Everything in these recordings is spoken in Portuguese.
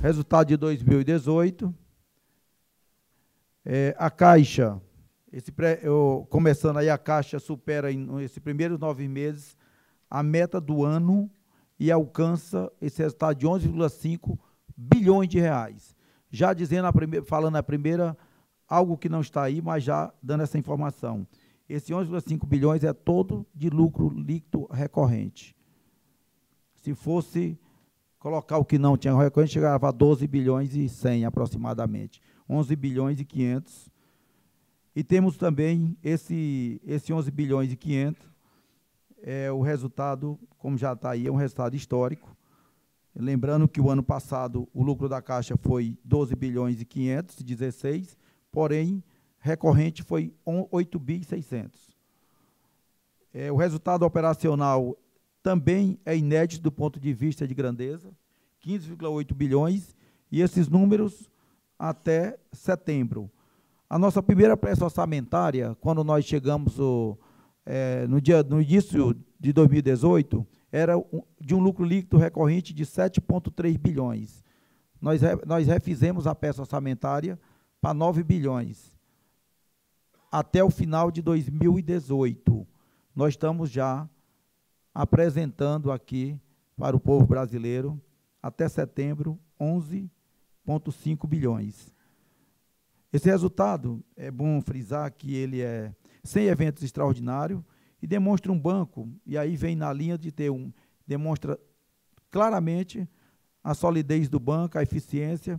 Resultado de 2018. A Caixa, começando aí, a Caixa supera, nesses primeiros 9 meses, a meta do ano e alcança esse resultado de 11,5 bilhões de reais. Já dizendo, falando a primeira, algo que não está aí, mas já dando essa informação. Esse 11,5 bilhões é todo de lucro líquido recorrente. Se fosse colocar o que não tinha recorrente, chegava a 12 bilhões e 100 aproximadamente. 11 bilhões e 500. E temos também esse 11 bilhões e 500, o resultado, como já está aí, é um resultado histórico. Lembrando que o ano passado o lucro da Caixa foi 12 bilhões e 516, porém, recorrente foi 8 bi e 600. O resultado operacional também é inédito do ponto de vista de grandeza, 15,8 bilhões, e esses números até setembro. A nossa primeira pressa orçamentária, quando nós chegamos no início de 2018, era de um lucro líquido recorrente de 7,3 bilhões. Nós refizemos a peça orçamentária para 9 bilhões. Até o final de 2018, nós estamos já apresentando aqui para o povo brasileiro, até setembro, 11,5 bilhões. Esse resultado, é bom frisar que ele é sem eventos extraordinários e demonstra um banco, e aí vem na linha de demonstra claramente a solidez do banco, a eficiência,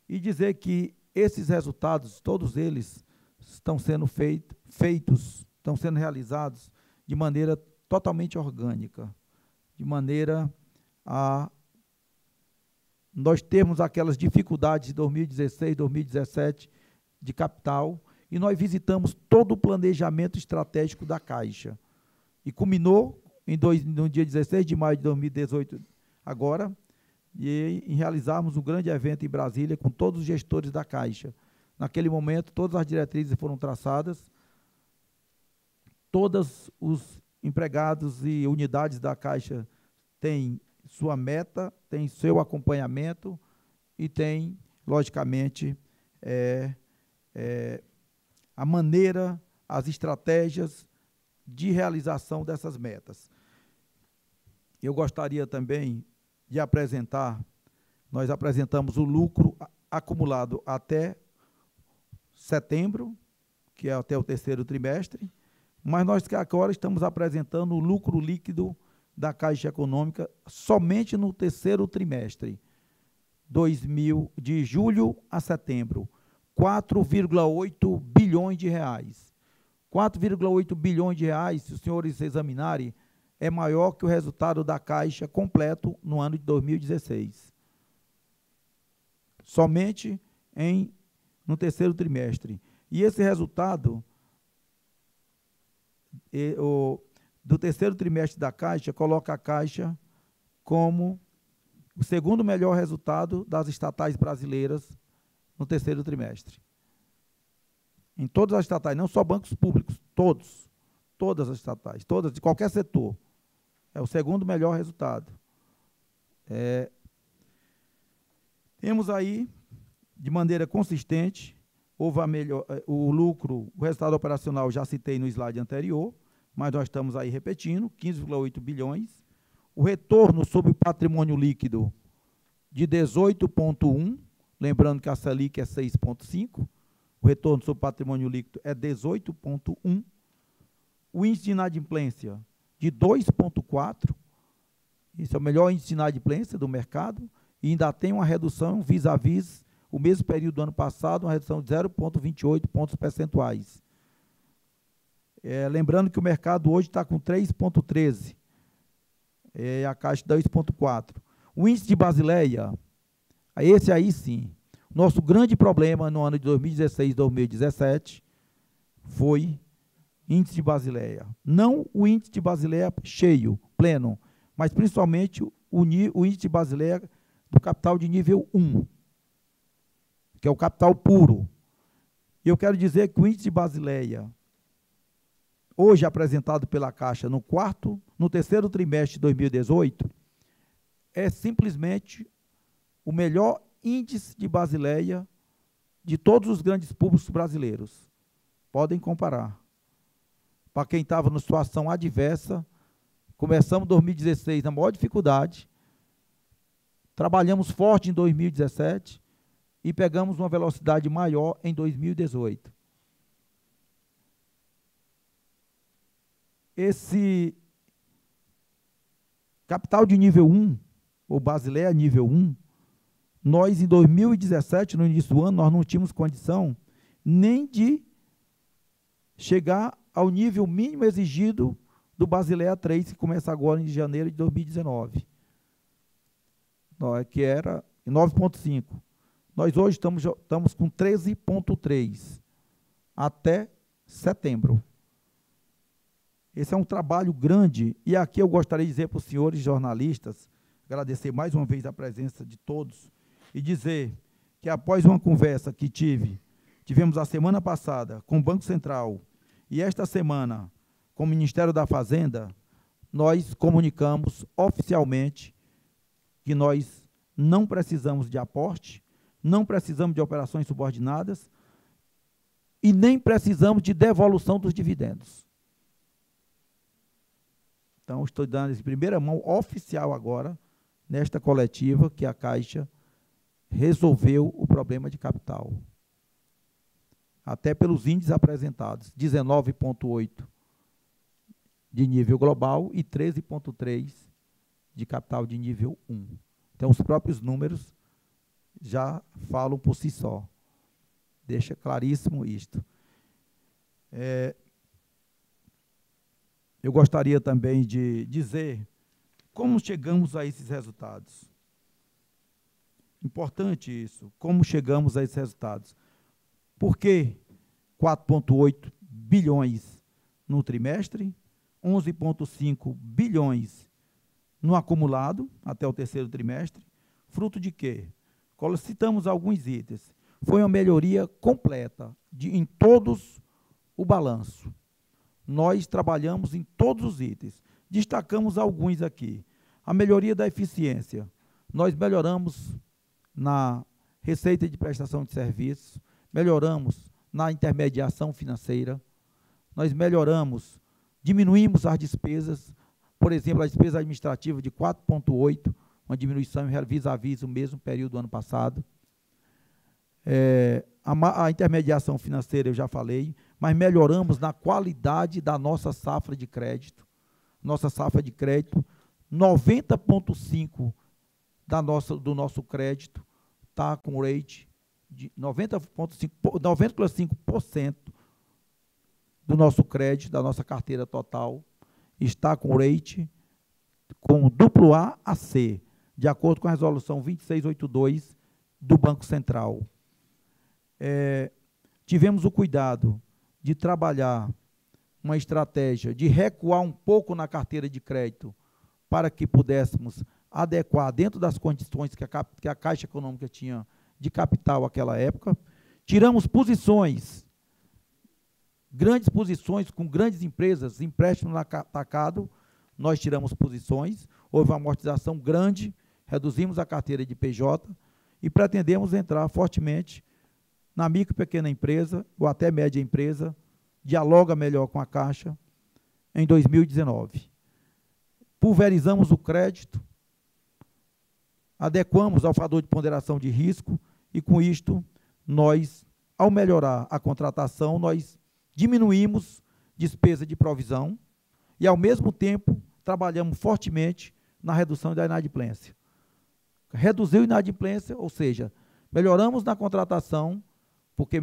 e dizer que esses resultados, todos eles, estão sendo estão sendo realizados de maneira totalmente orgânica, de maneira a nós termos aquelas dificuldades de 2016, 2017 de capital, e nós visitamos todo o planejamento estratégico da Caixa. E culminou no dia 16 de maio de 2018, agora, em realizarmos um grande evento em Brasília com todos os gestores da Caixa. Naquele momento, todas as diretrizes foram traçadas, todos os empregados e unidades da Caixa têm sua meta, tem seu acompanhamento e tem, logicamente, a maneira, as estratégias de realização dessas metas. Eu gostaria também de apresentar, nós apresentamos o lucro acumulado até setembro, que é até o terceiro trimestre, mas nós agora estamos apresentando o lucro líquido da Caixa Econômica somente no terceiro trimestre, de julho a setembro, 4,8 bilhões de reais. 4,8 bilhões de reais, se os senhores examinarem, é maior que o resultado da Caixa completo no ano de 2016. Somente no terceiro trimestre. E esse resultado do terceiro trimestre da Caixa coloca a Caixa como o segundo melhor resultado das estatais brasileiras no terceiro trimestre. Em todas as estatais, não só bancos públicos, todas as estatais, todas, de qualquer setor. É o segundo melhor resultado. Temos aí, de maneira consistente, houve o lucro, o resultado operacional já citei no slide anterior, mas nós estamos aí repetindo, 15,8 bilhões. O retorno sobre o patrimônio líquido de 18,1, lembrando que a Selic é 6,5, o retorno sobre o patrimônio líquido é 18,1. O índice de inadimplência de 2,4, isso é o melhor índice de inadimplência do mercado, e ainda tem uma redução vis-à-vis o mesmo período do ano passado, uma redução de 0,28 pontos percentuais. Lembrando que o mercado hoje está com 3,13, a Caixa 2,4. O índice de Basileia, esse aí sim, nosso grande problema no ano de 2016 e 2017 foi índice de Basileia. Não o índice de Basileia cheio, pleno, mas principalmente o índice de Basileia do capital de nível 1, que é o capital puro. E eu quero dizer que o índice de Basileia, hoje apresentado pela Caixa no terceiro trimestre de 2018, é simplesmente o melhor índice de Basileia de todos os grandes públicos brasileiros. Podem comparar. Para quem estava numa situação adversa, começamos em 2016 na maior dificuldade, trabalhamos forte em 2017 e pegamos uma velocidade maior em 2018. Esse capital de nível 1, ou Basileia nível 1, nós em 2017, no início do ano, nós não tínhamos condição nem de chegar ao nível mínimo exigido do Basileia 3, que começa agora em janeiro de 2019, que era 9,5. Nós hoje estamos com 13,3 até setembro. Esse é um trabalho grande, e aqui eu gostaria de dizer para os senhores jornalistas, agradecer mais uma vez a presença de todos, e dizer que após uma conversa que tivemos a semana passada com o Banco Central, e esta semana com o Ministério da Fazenda, nós comunicamos oficialmente que nós não precisamos de aporte, não precisamos de operações subordinadas e nem precisamos de devolução dos dividendos. Então, estou dando em primeira mão oficial agora, nesta coletiva, que a Caixa resolveu o problema de capital. Até pelos índices apresentados, 19,8 de nível global e 13,3 de capital de nível 1. Então, os próprios números já falam por si só. Deixa claríssimo isto. Eu gostaria também de dizer como chegamos a esses resultados. Importante isso, como chegamos a esses resultados. Por que 4,8 bilhões no trimestre, 11,5 bilhões no acumulado até o terceiro trimestre? Fruto de quê? Citamos alguns itens. Foi uma melhoria completa em todos o balanço. Nós trabalhamos em todos os itens. Destacamos alguns aqui. A melhoria da eficiência. Nós melhoramos na receita de prestação de serviços, melhoramos na intermediação financeira, nós melhoramos, diminuímos as despesas, por exemplo, a despesa administrativa de 4,8, uma diminuição vis-à-vis o mesmo período do ano passado. A intermediação financeira eu já falei, mas melhoramos na qualidade da nossa safra de crédito. Nossa safra de crédito, 90,5% do nosso crédito está com rate de 90,5% do nosso crédito, da nossa carteira total, está com rate com AA a C, de acordo com a resolução 2682 do Banco Central. Tivemos o cuidado de trabalhar uma estratégia de recuar um pouco na carteira de crédito para que pudéssemos adequar dentro das condições que a Caixa Econômica tinha de capital naquela época. Tiramos posições, grandes posições com grandes empresas, empréstimos no atacado, nós tiramos posições, houve uma amortização grande, reduzimos a carteira de PJ e pretendemos entrar fortemente na micro e pequena empresa, ou até média empresa, dialoga melhor com a Caixa em 2019. Pulverizamos o crédito, adequamos ao fator de ponderação de risco e, com isto, nós, ao melhorar a contratação, nós diminuímos despesa de provisão e, ao mesmo tempo, trabalhamos fortemente na redução da inadimplência. Reduziu a inadimplência, ou seja, melhoramos na contratação, porque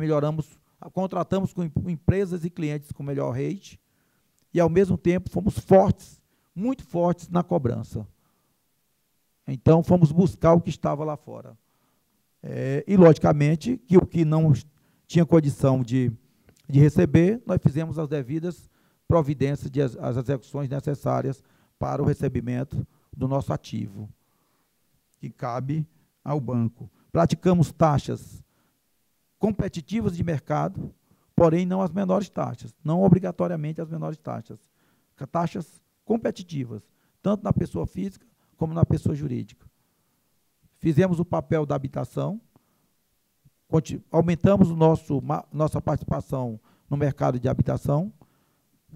contratamos com empresas e clientes com melhor rate e, ao mesmo tempo, fomos fortes, muito fortes na cobrança. Então, fomos buscar o que estava lá fora. E, logicamente, que o que não tinha condição de receber, nós fizemos as devidas providências, as execuções necessárias para o recebimento do nosso ativo, que cabe ao banco. Praticamos taxas competitivas de mercado, porém não as menores taxas, não obrigatoriamente as menores taxas. Taxas competitivas, tanto na pessoa física como na pessoa jurídica. fizemos o papel da habitação, aumentamos nossa participação no mercado de habitação,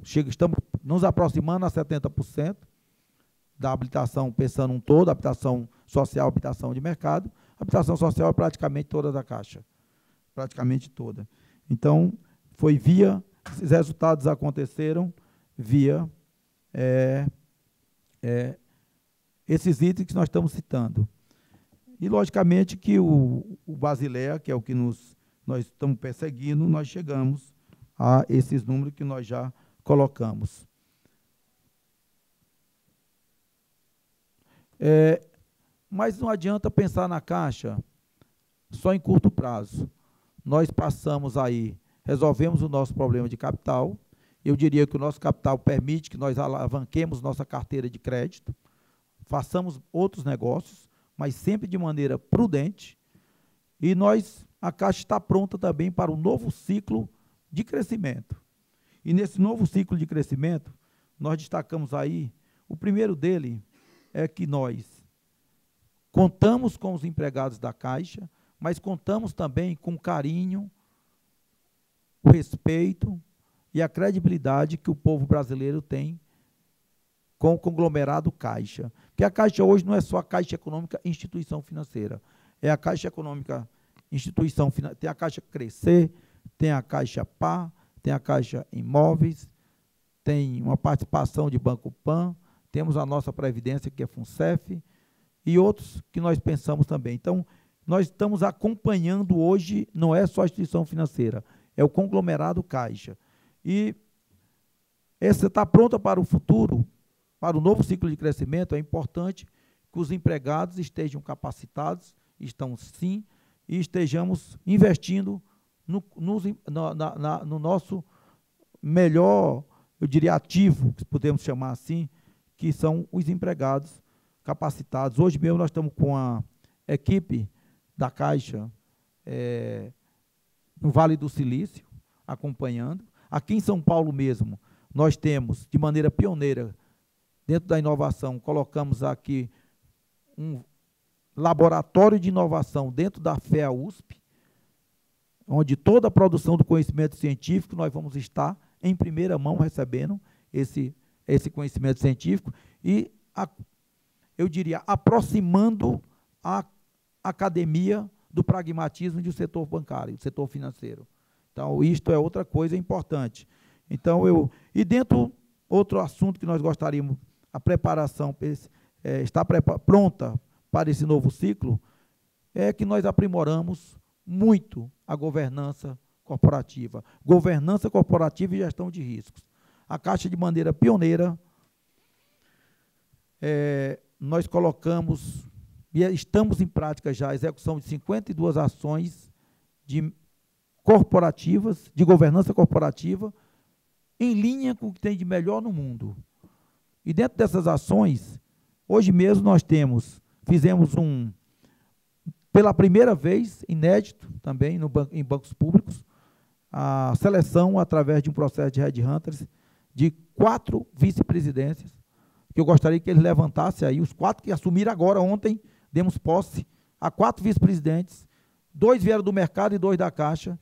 estamos nos aproximando a 70% da habitação, pensando um todo, habitação social, habitação de mercado. A habitação social é praticamente toda da Caixa, praticamente toda. Então, esses resultados aconteceram via esses itens que nós estamos citando. E, logicamente, que o Basileia, que é o que nós estamos perseguindo, nós chegamos a esses números que nós já colocamos. Mas não adianta pensar na Caixa só em curto prazo. Nós passamos aí, resolvemos o nosso problema de capital. Eu diria que o nosso capital permite que nós alavanquemos nossa carteira de crédito, façamos outros negócios, mas sempre de maneira prudente. E a Caixa está pronta também para um novo ciclo de crescimento. E nesse novo ciclo de crescimento, nós destacamos aí, o primeiro dele é que nós contamos com os empregados da Caixa, mas contamos também com o carinho, o respeito e a credibilidade que o povo brasileiro tem com o conglomerado Caixa. Porque a Caixa hoje não é só a Caixa Econômica Instituição Financeira, é a Caixa Econômica Instituição Financeira, tem a Caixa Crescer, tem a Caixa Par, tem a Caixa Imóveis, tem uma participação de Banco Pan, temos a nossa Previdência, que é FUNCEF, e outros que nós pensamos também. Então, nós estamos acompanhando hoje, não é só a instituição financeira, é o conglomerado Caixa. E essa está pronta para o futuro, para o novo ciclo de crescimento. É importante que os empregados estejam capacitados, estão sim, e estejamos investindo no nosso melhor, eu diria, ativo, que podemos chamar assim, que são os empregados capacitados. Hoje mesmo nós estamos com a equipe da Caixa no Vale do Silício, acompanhando. Aqui em São Paulo mesmo, nós temos, de maneira pioneira, dentro da inovação, colocamos aqui um laboratório de inovação dentro da FEA USP, onde toda a produção do conhecimento científico nós vamos estar em primeira mão recebendo esse conhecimento científico e, eu diria, aproximando a academia do pragmatismo do setor bancário, do setor financeiro. Então, isto é outra coisa importante. Então, outro assunto que nós gostaríamos, a preparação está pronta para esse novo ciclo, é que nós aprimoramos muito a governança corporativa. Governança corporativa e gestão de riscos. A Caixa, de maneira pioneira, nós colocamos, e estamos em prática já, a execução de 52 ações corporativas, de governança corporativa, em linha com o que tem de melhor no mundo. E dentro dessas ações, hoje mesmo nós fizemos pela primeira vez, inédito também em bancos públicos, a seleção através de um processo de headhunters de 4 vice-presidências, que eu gostaria que eles levantassem aí, os 4 que assumiram agora, ontem, demos posse a 4 vice-presidentes, 2 vieram do mercado e 2 da Caixa,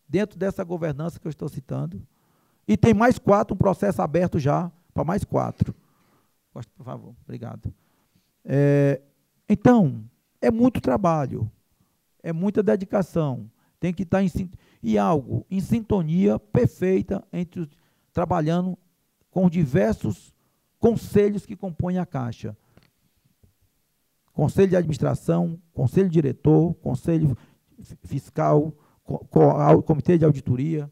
dentro dessa governança que eu estou citando. E tem mais 4, um processo aberto já, para mais 4. Por favor, obrigado. Então, é muito trabalho, é muita dedicação, tem que estar em sintonia perfeita trabalhando com diversos conselhos que compõem a Caixa. Conselho de administração, conselho diretor, conselho fiscal, comitê de auditoria,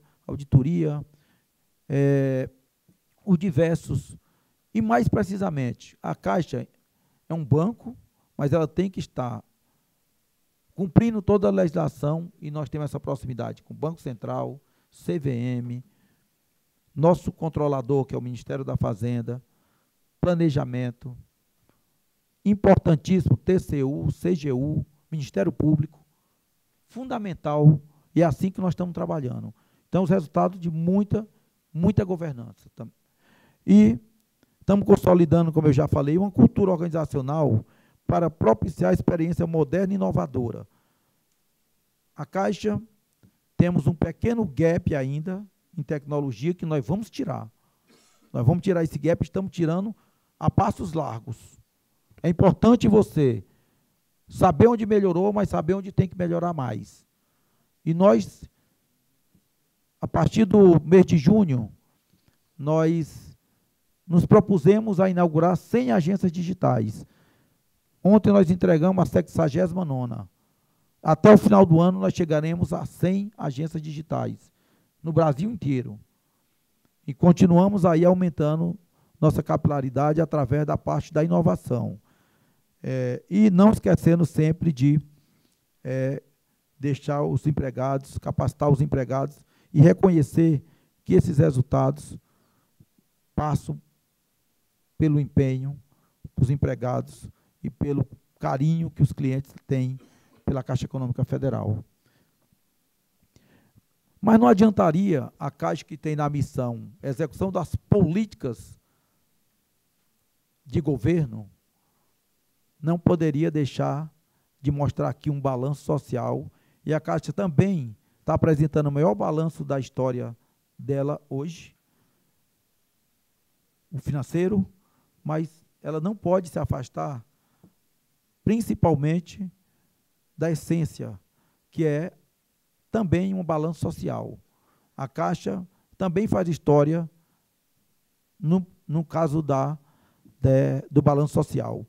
os diversos. E, mais precisamente, a Caixa é um banco, mas ela tem que estar cumprindo toda a legislação, e nós temos essa proximidade com o Banco Central, CVM, nosso controlador, que é o Ministério da Fazenda, planejamento, importantíssimo, TCU, CGU, Ministério Público, fundamental, e é assim que nós estamos trabalhando. Então, os resultados de muita governança. E estamos consolidando, como eu já falei, uma cultura organizacional para propiciar a experiência moderna e inovadora. A Caixa, temos um pequeno gap ainda em tecnologia que nós vamos tirar. Nós vamos tirar esse gap, estamos tirando a passos largos. É importante você saber onde melhorou, mas saber onde tem que melhorar mais. E nós, a partir do mês de junho, nós nos propusemos a inaugurar 100 agências digitais. Ontem nós entregamos a 69ª. Até o final do ano nós chegaremos a 100 agências digitais no Brasil inteiro. E continuamos aí aumentando nossa capilaridade através da parte da inovação. E não esquecendo sempre de deixar os empregados, capacitar os empregados e reconhecer que esses resultados passam pelo empenho dos empregados e pelo carinho que os clientes têm pela Caixa Econômica Federal. Mas não adiantaria a Caixa, que tem na missão a execução das políticas de governo, não poderia deixar de mostrar aqui um balanço social, e a Caixa também está apresentando o maior balanço da história dela hoje, o financeiro, mas ela não pode se afastar, principalmente da essência, que é também um balanço social. A Caixa também faz história no caso do balanço social.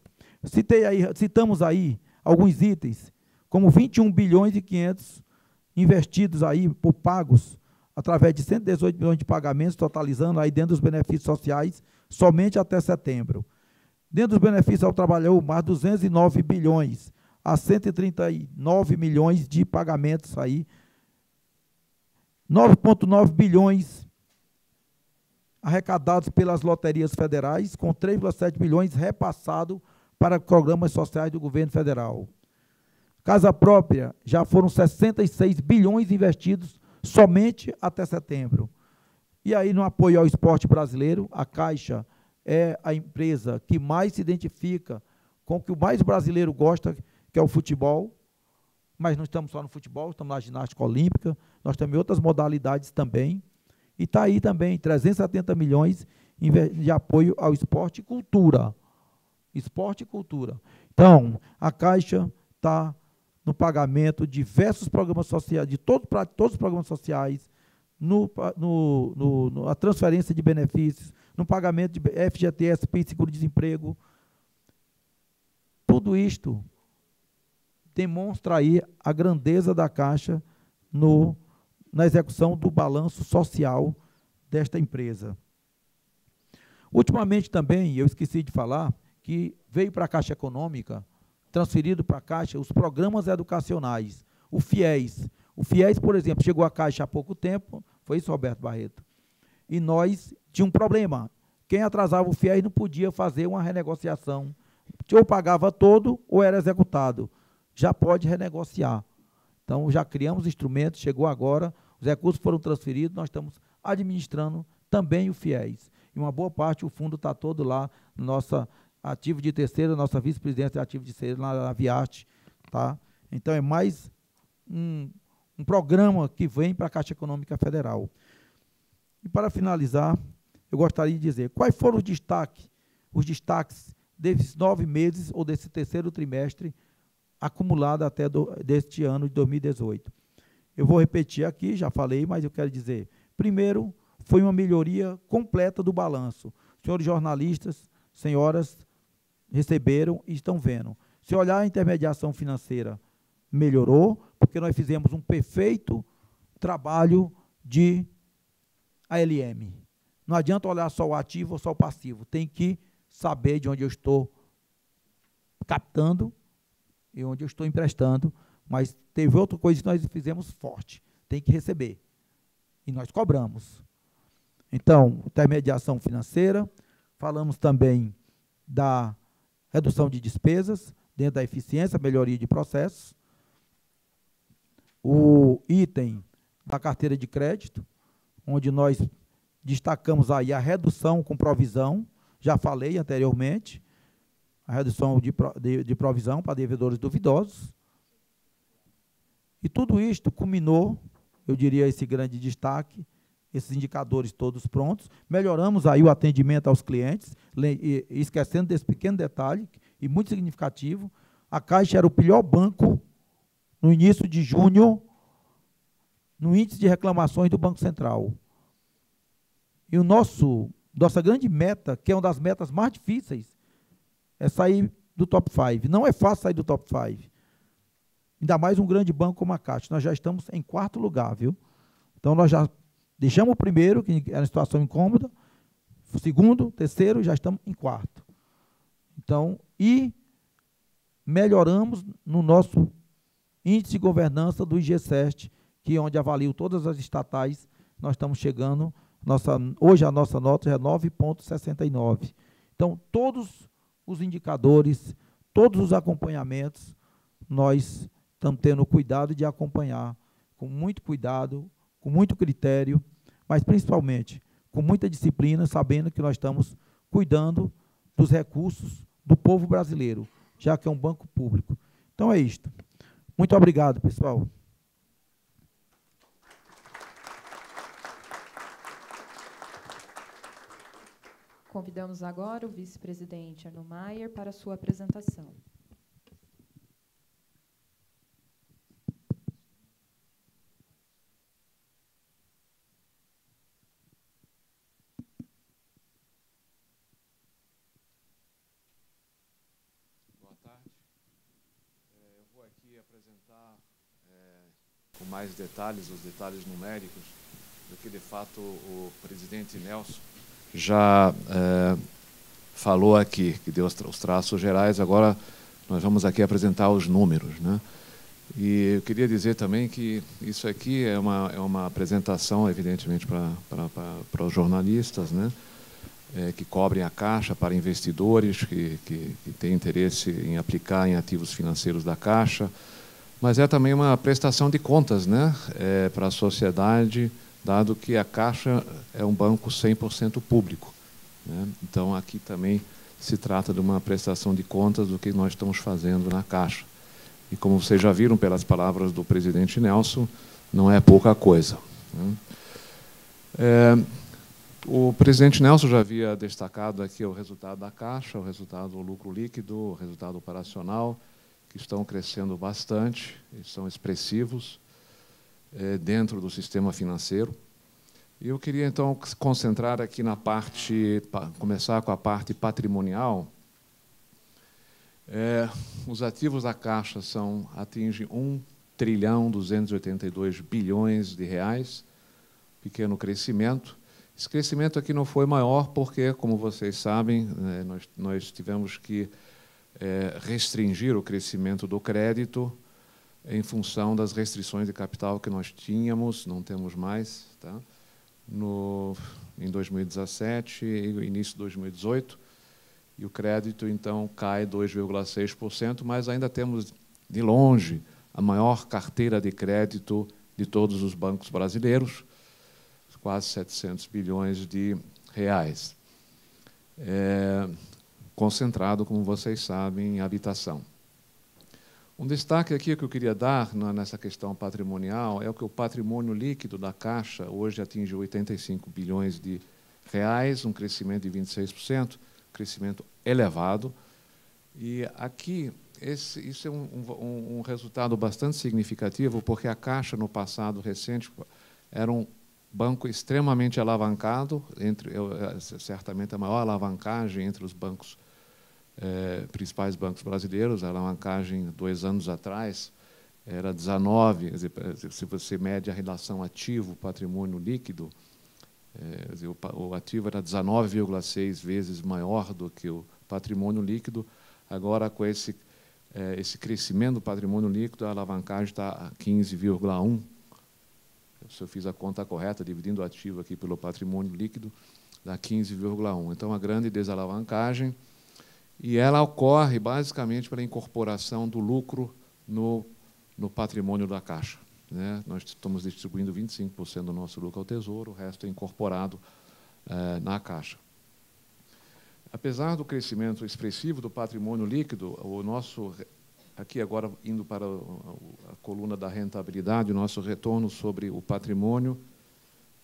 Citamos aí alguns itens, como 21 bilhões e 500 investidos aí por pagos, através de 118 bilhões de pagamentos, totalizando aí dentro dos benefícios sociais, somente até setembro. Dentro dos benefícios ao trabalhador, mais 209 bilhões, a 139 milhões de pagamentos aí, 9,9 bilhões arrecadados pelas loterias federais, com 3,7 bilhões repassados para programas sociais do governo federal. Casa própria, já foram 66 bilhões investidos somente até setembro. E aí, no apoio ao esporte brasileiro, a Caixa é a empresa que mais se identifica com o que o mais brasileiro gosta, que é o futebol, mas não estamos só no futebol, estamos na ginástica olímpica, nós temos outras modalidades também, e está aí também 370 milhões de apoio ao esporte e cultura. Esporte e cultura. Então, a Caixa está no pagamento de diversos programas sociais, de todos os programas sociais, a transferência de benefícios, no pagamento de FGTS, PIS, seguro-desemprego. Tudo isto demonstra aí a grandeza da Caixa na execução do balanço social desta empresa. Ultimamente também, eu esqueci de falar, que veio para a Caixa Econômica, transferido para a Caixa, os programas educacionais, o FIES. O FIES, por exemplo, chegou à Caixa há pouco tempo, foi isso, Roberto Barreto, e nós tínhamos um problema. Quem atrasava o FIES não podia fazer uma renegociação. Ou pagava todo, ou era executado. Já pode renegociar. Então, já criamos instrumentos, chegou agora, os recursos foram transferidos, nós estamos administrando também o FIES. E uma boa parte, o fundo está todo lá, nossa ativo de terceiro, nossa vice-presidência de ativo de terceiro, na Viarte. Tá? Então, é mais um programa que vem para a Caixa Econômica Federal. E, para finalizar, eu gostaria de dizer, quais foram os destaques desses 9 meses ou desse terceiro trimestre acumulado até deste ano de 2018. Eu vou repetir aqui, já falei, mas eu quero dizer, primeiro, foi uma melhoria completa do balanço. Senhores jornalistas, senhoras, receberam e estão vendo. Se olhar a intermediação financeira, melhorou, porque nós fizemos um perfeito trabalho de ALM. Não adianta olhar só o ativo ou só o passivo, tem que saber de onde eu estou captando e onde eu estou emprestando, mas teve outra coisa que nós fizemos forte, tem que receber, e nós cobramos. Então, intermediação financeira, falamos também da redução de despesas, dentro da eficiência, melhoria de processos, o item da carteira de crédito, onde nós destacamos aí a redução com provisão, já falei anteriormente, a redução de provisão para devedores duvidosos. E tudo isto culminou, eu diria, esse grande destaque, esses indicadores todos prontos. Melhoramos aí o atendimento aos clientes, esquecendo desse pequeno detalhe, e muito significativo. A Caixa era o pior banco no início de junho, no índice de reclamações do Banco Central. E nossa grande meta, que é uma das metas mais difíceis, é sair do top 5. Não é fácil sair do top 5. Ainda mais um grande banco como a Caixa. Nós já estamos em 4º lugar, viu? Então, nós já deixamos o primeiro, que era uma situação incômoda, o segundo, terceiro, já estamos em 4º. Então, e melhoramos no nosso índice de governança do IG7, que é onde avalio todas as estatais, nós estamos chegando, hoje a nossa nota é 9,69. Então, todos os indicadores, todos os acompanhamentos, nós estamos tendo cuidado de acompanhar, com muito cuidado, com muito critério, mas principalmente com muita disciplina, sabendo que nós estamos cuidando dos recursos do povo brasileiro, já que é um banco público. Então é isto. Muito obrigado, pessoal. Convidamos agora o vice-presidente Arno Maier para a sua apresentação. Boa tarde. Eu vou aqui apresentar com mais detalhes, os detalhes numéricos, do que de fato o presidente Nelson já falou aqui, que deu os traços gerais. Agora nós vamos aqui apresentar os números, né? E eu queria dizer também que isso aqui é uma apresentação, evidentemente, para os jornalistas, né? Que cobrem a Caixa, para investidores que têm interesse em aplicar em ativos financeiros da Caixa, mas é também uma prestação de contas, né? Para a sociedade, dado que a Caixa é um banco 100% público, né? Então, aqui também se trata de uma prestação de contas do que nós estamos fazendo na Caixa. E como vocês já viram pelas palavras do presidente Nelson, não é pouca coisa, né? O presidente Nelson já havia destacado aqui o resultado da Caixa, o resultado do lucro líquido, o resultado operacional, que estão crescendo bastante, e são expressivos dentro do sistema financeiro. E eu queria, então, concentrar aqui na parte, começar com a parte patrimonial. Os ativos da Caixa atingem 1.282 bilhões de reais, pequeno crescimento. Esse crescimento aqui não foi maior porque, como vocês sabem, nós tivemos que restringir o crescimento do crédito em função das restrições de capital que nós tínhamos, não temos mais, tá? Em 2017 e início de 2018, e o crédito, então, cai 2,6%, mas ainda temos, de longe, a maior carteira de crédito de todos os bancos brasileiros, quase 700 bilhões de reais, concentrado, como vocês sabem, em habitação. Um destaque aqui que eu queria dar nessa questão patrimonial é que o patrimônio líquido da Caixa hoje atinge 85 bilhões de reais, um crescimento de 26%, crescimento elevado. E aqui, isso é um resultado bastante significativo, porque a Caixa, no passado recente, era um banco extremamente alavancado, certamente a maior alavancagem entre os bancos, principais bancos brasileiros. A alavancagem, 2 anos atrás, era 19, se você mede a relação ativo-patrimônio líquido, o ativo era 19,6 vezes maior do que o patrimônio líquido. Agora, com esse crescimento do patrimônio líquido, a alavancagem está a 15,1. Se eu fiz a conta correta, dividindo o ativo aqui pelo patrimônio líquido, dá 15,1. Então, uma grande desalavancagem, e ela ocorre basicamente pela incorporação do lucro no patrimônio da Caixa, né? Nós estamos distribuindo 25% do nosso lucro ao Tesouro, o resto é incorporado na Caixa. apesar do crescimento expressivo do patrimônio líquido, aqui agora indo para a coluna da rentabilidade, o nosso retorno sobre o patrimônio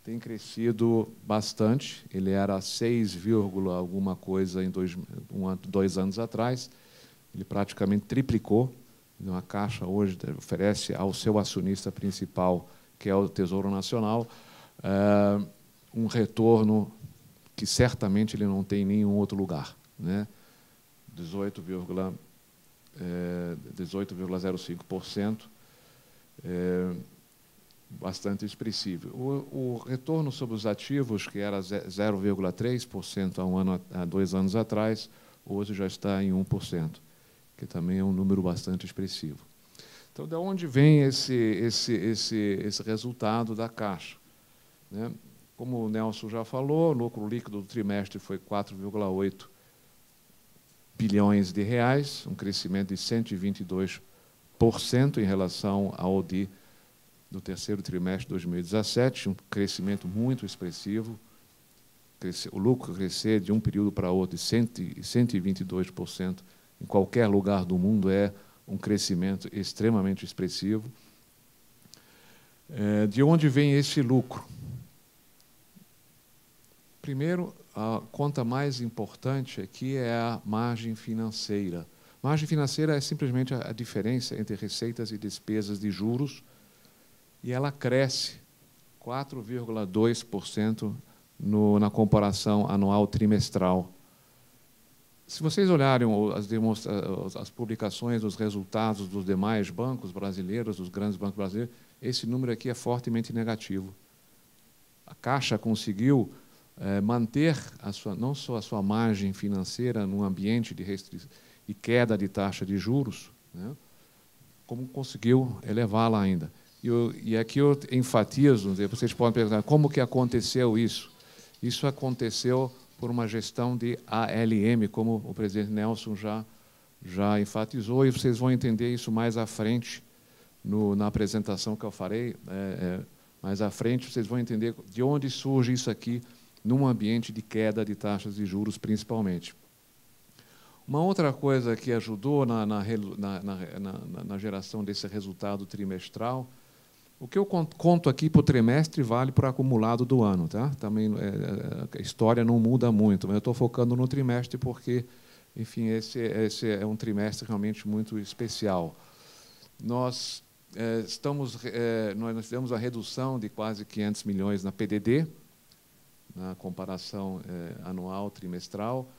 tem crescido bastante. Ele era 6, alguma coisa em 2 anos atrás. Ele praticamente triplicou. Então, a Caixa hoje oferece ao seu acionista principal, que é o Tesouro Nacional, um retorno que certamente ele não tem em nenhum outro lugar, né? 18,05%, bastante expressivo. O retorno sobre os ativos, que era 0,3% há 2 anos atrás, hoje já está em 1%, que também é um número bastante expressivo. Então, de onde vem esse resultado da Caixa, né? Como o Nelson já falou, o lucro líquido do trimestre foi 4,8 bilhões de reais, um crescimento de 122% em relação ao do terceiro trimestre de 2017, um crescimento muito expressivo. O lucro crescer de um período para outro de 122% em qualquer lugar do mundo é um crescimento extremamente expressivo. De onde vem esse lucro? Primeiro, a conta mais importante aqui é a margem financeira. Margem financeira é simplesmente a diferença entre receitas e despesas de juros, e ela cresce 4,2% na comparação anual trimestral. Se vocês olharem as publicações dos resultados dos demais bancos brasileiros, dos grandes bancos brasileiros, esse número aqui é fortemente negativo. A Caixa conseguiu manter não só a sua margem financeira num ambiente de queda de taxa de juros, né, como conseguiu elevá-la ainda. E aqui eu enfatizo, vocês podem perguntar, como que aconteceu isso? Isso aconteceu por uma gestão de ALM, como o presidente Nelson já enfatizou, e vocês vão entender isso mais à frente, na apresentação que eu farei. Mais à frente, vocês vão entender de onde surge isso aqui, num ambiente de queda de taxas de juros, principalmente. Uma outra coisa que ajudou na geração desse resultado trimestral, o que eu conto aqui para o trimestre vale para o acumulado do ano, tá? Também a história não muda muito, mas eu estou focando no trimestre porque, enfim, esse é um trimestre realmente muito especial. Nós tivemos a redução de quase 500 milhões na PDD, na comparação anual, trimestral.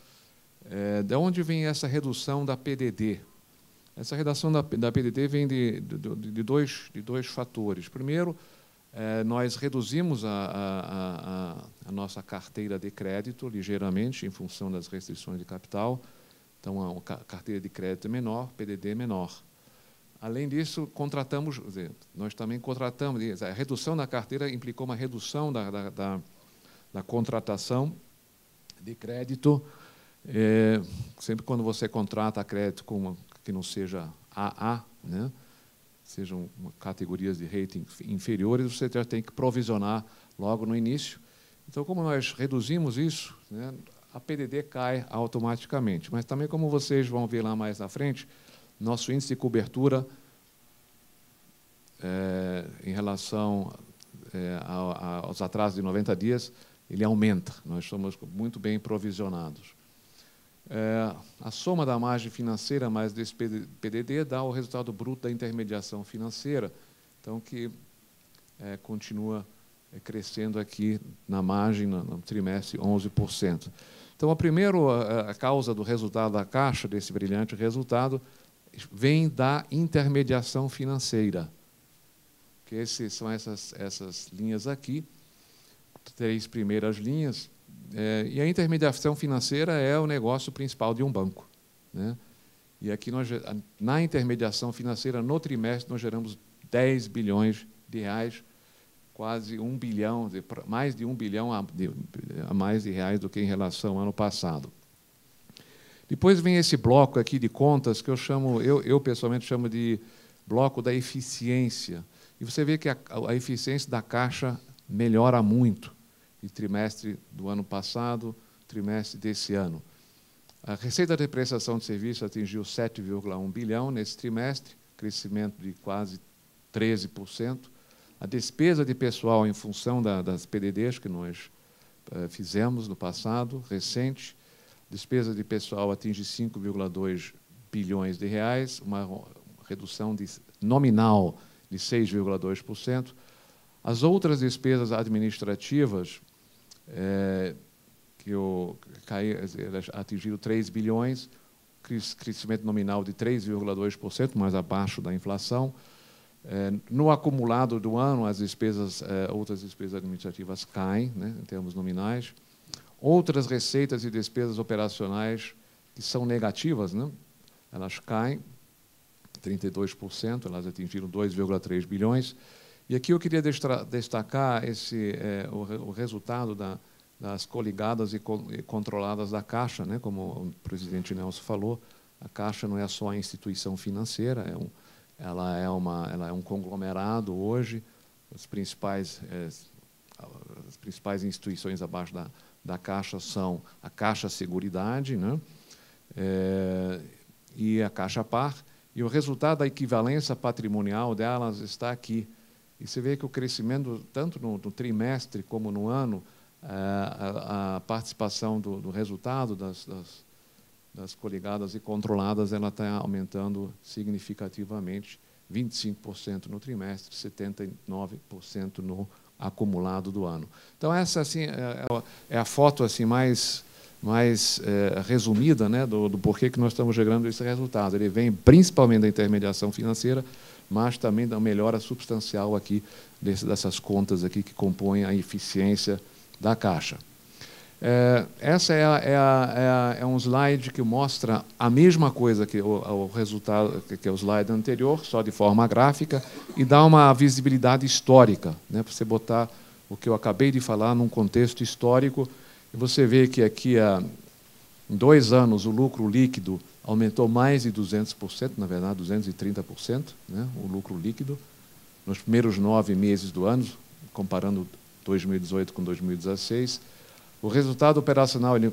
De onde vem essa redução da PDD? Essa redução da PDD vem de dois fatores. Primeiro, nós reduzimos a nossa carteira de crédito ligeiramente em função das restrições de capital. Então, a carteira de crédito é menor, PDD é menor. Além disso, nós também contratamos. A redução da carteira implicou uma redução da contratação de crédito. Sempre quando você contrata crédito que não seja AA, né, sejam categorias de rating inferiores, você já tem que provisionar logo no início. Então, como nós reduzimos isso, né, a PDD cai automaticamente. Mas também, como vocês vão ver lá mais na frente, nosso índice de cobertura em relação aos atrasos de 90 dias, ele aumenta. Nós somos muito bem provisionados. A soma da margem financeira mais desse PDD dá o resultado bruto da intermediação financeira, então que continua crescendo aqui na margem, no trimestre, 11%. Então, a causa do resultado da Caixa, desse brilhante resultado, vem da intermediação financeira, que são essas linhas aqui, 3 primeiras linhas. E a intermediação financeira é o negócio principal de um banco, né? E aqui, na intermediação financeira, no trimestre, nós geramos 10 bilhões de reais, quase 1 bilhão, mais de 1 bilhão a mais de reais do que em relação ao ano passado. Depois vem esse bloco aqui de contas, que eu pessoalmente chamo de bloco da eficiência. E você vê que a eficiência da Caixa melhora muito, de trimestre do ano passado, trimestre desse ano. A receita de prestação de serviço atingiu 7,1 bilhão nesse trimestre, crescimento de quase 13%. A despesa de pessoal em função das PDDs que nós fizemos no passado, recente, despesa de pessoal atinge 5,2 bilhões de reais, uma redução nominal de 6,2%. As outras despesas administrativas elas atingiram 3 bilhões, crescimento nominal de 3,2%, mais abaixo da inflação. No acumulado do ano, as outras despesas administrativas caem, né, em termos nominais. Outras receitas e despesas operacionais que são negativas, né, elas caem 32%, elas atingiram 2,3 bilhões. E aqui eu queria destacar o resultado das coligadas e controladas da Caixa, né? Como o presidente Nelson falou, a Caixa não é só a instituição financeira, ela é um conglomerado hoje. As principais instituições abaixo da Caixa são a Caixa Seguridade, né? E a Caixa Par, e o resultado da equivalência patrimonial delas está aqui. E você vê que o crescimento, tanto no trimestre como no ano, a participação do resultado das coligadas e controladas ela está aumentando significativamente, 25% no trimestre, 79% no acumulado do ano. Então, essa assim, é a foto assim, mais resumida, né, do porquê que nós estamos gerando esse resultado. Ele vem principalmente da intermediação financeira, mas também da melhora substancial aqui dessas contas aqui que compõem a eficiência da Caixa. Essa é um slide que mostra a mesma coisa que o resultado, que é o slide anterior, só de forma gráfica, e dá uma visibilidade histórica, né, para você botar o que eu acabei de falar num contexto histórico. E você vê que aqui, em 2 anos, o lucro líquido aumentou mais de 200%, na verdade, 230%, né, o lucro líquido, nos primeiros 9 meses do ano, comparando 2018 com 2016. O resultado operacional ele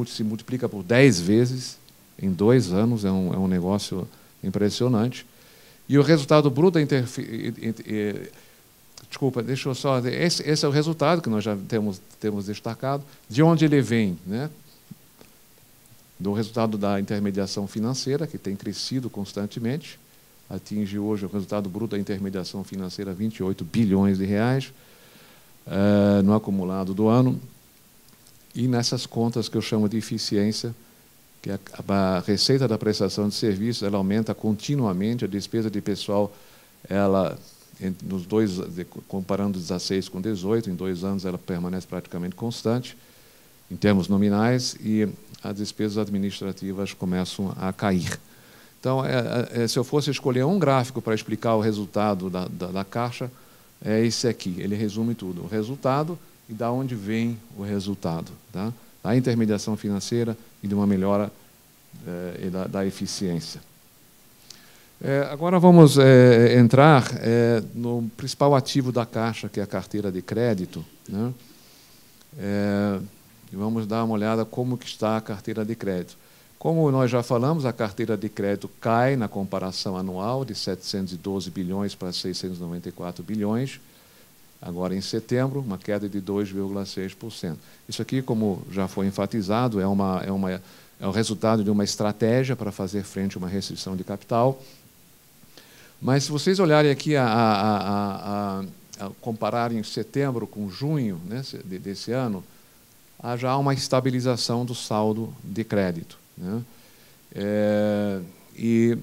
se multiplica por 10 vezes em 2 anos, é um negócio impressionante. E o resultado bruto desculpa, deixa eu só... Esse é o resultado que nós já temos destacado. De onde ele vem? Né? Do resultado da intermediação financeira, que tem crescido constantemente. Atinge hoje o resultado bruto da intermediação financeira 28 bilhões de reais no acumulado do ano. E nessas contas que eu chamo de eficiência, que a receita da prestação de serviços ela aumenta continuamente, a despesa de pessoal, ela... comparando 16 com 18, em 2 anos ela permanece praticamente constante, em termos nominais, e as despesas administrativas começam a cair. Então, se eu fosse escolher um gráfico para explicar o resultado da Caixa, é esse aqui, ele resume tudo, o resultado e da onde vem o resultado, tá? Da intermediação financeira e de uma melhora da eficiência. Agora vamos entrar no principal ativo da Caixa, que é a carteira de crédito, né? E vamos dar uma olhada como que está a carteira de crédito. Como nós já falamos, a carteira de crédito cai na comparação anual de 712 bilhões para 694 bilhões, agora em setembro, uma queda de 2,6%. Isso aqui, como já foi enfatizado, é o resultado de uma estratégia para fazer frente a uma restrição de capital. Mas se vocês olharem aqui, compararem setembro com junho, né, desse ano, já há uma estabilização do saldo de crédito, né? E,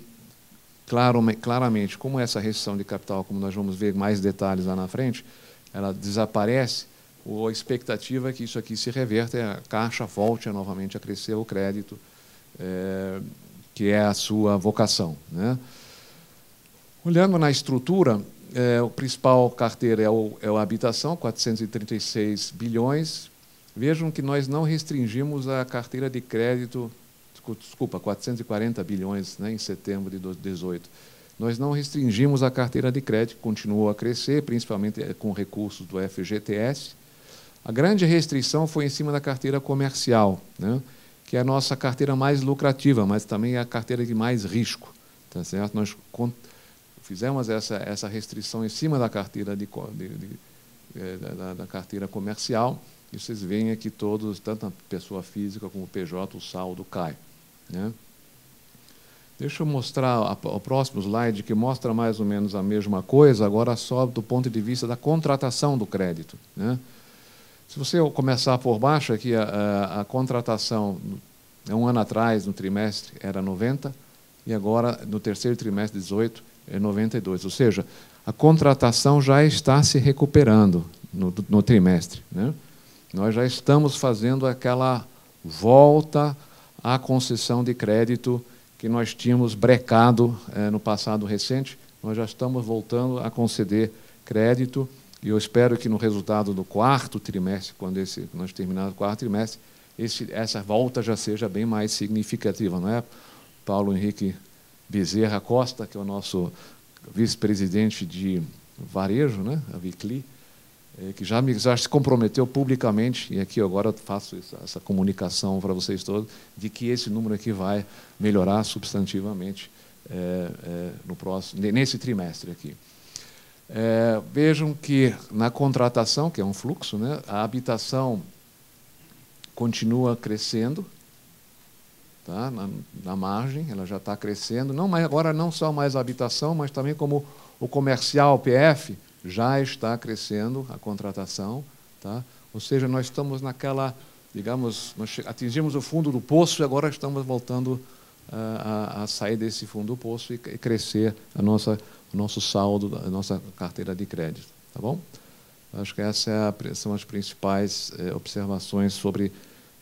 claramente, como essa restrição de capital, como nós vamos ver mais detalhes lá na frente, ela desaparece, a expectativa é que isso aqui se reverta e a Caixa volte novamente a crescer o crédito, que é a sua vocação, né? Olhando na estrutura, o principal carteira é a habitação, 436 bilhões. Vejam que nós não restringimos a carteira de crédito, 440 bilhões, né, em setembro de 2018. Nós não restringimos a carteira de crédito, continuou a crescer, principalmente com recursos do FGTS. A grande restrição foi em cima da carteira comercial, né, que é a nossa carteira mais lucrativa, mas também é a carteira de mais risco. Tá certo? Nós fizemos essa restrição em cima da carteira, da carteira comercial, e vocês veem aqui todos, tanto a pessoa física como o PJ, o saldo cai. Né? Deixa eu mostrar o próximo slide, que mostra mais ou menos a mesma coisa, agora só do ponto de vista da contratação do crédito. Né? Se você começar por baixo, aqui a contratação, um ano atrás, no trimestre, era 90, e agora, no terceiro trimestre, 18, é 92. Ou seja, a contratação já está se recuperando no trimestre. Né? Nós já estamos fazendo aquela volta à concessão de crédito que nós tínhamos brecado no passado recente. Nós já estamos voltando a conceder crédito, e eu espero que no resultado do quarto trimestre, quando nós terminarmos o quarto trimestre, essa volta já seja bem mais significativa. Não é? Paulo Henrique Bezerra Costa, que é o nosso vice-presidente de varejo, né, a Vicli, que já se comprometeu publicamente, e aqui agora faço essa comunicação para vocês todos, de que esse número aqui vai melhorar substantivamente nesse trimestre aqui. Vejam que na contratação, que é um fluxo, né, a habitação continua crescendo, tá, na margem, ela já está crescendo, agora não só mais a habitação, mas também como o comercial, o PF, já está crescendo a contratação, tá? Ou seja, nós estamos naquela, digamos, nós atingimos o fundo do poço e agora estamos voltando a sair desse fundo do poço e crescer o nosso saldo, a nossa carteira de crédito, tá bom? Acho que essas são as principais observações sobre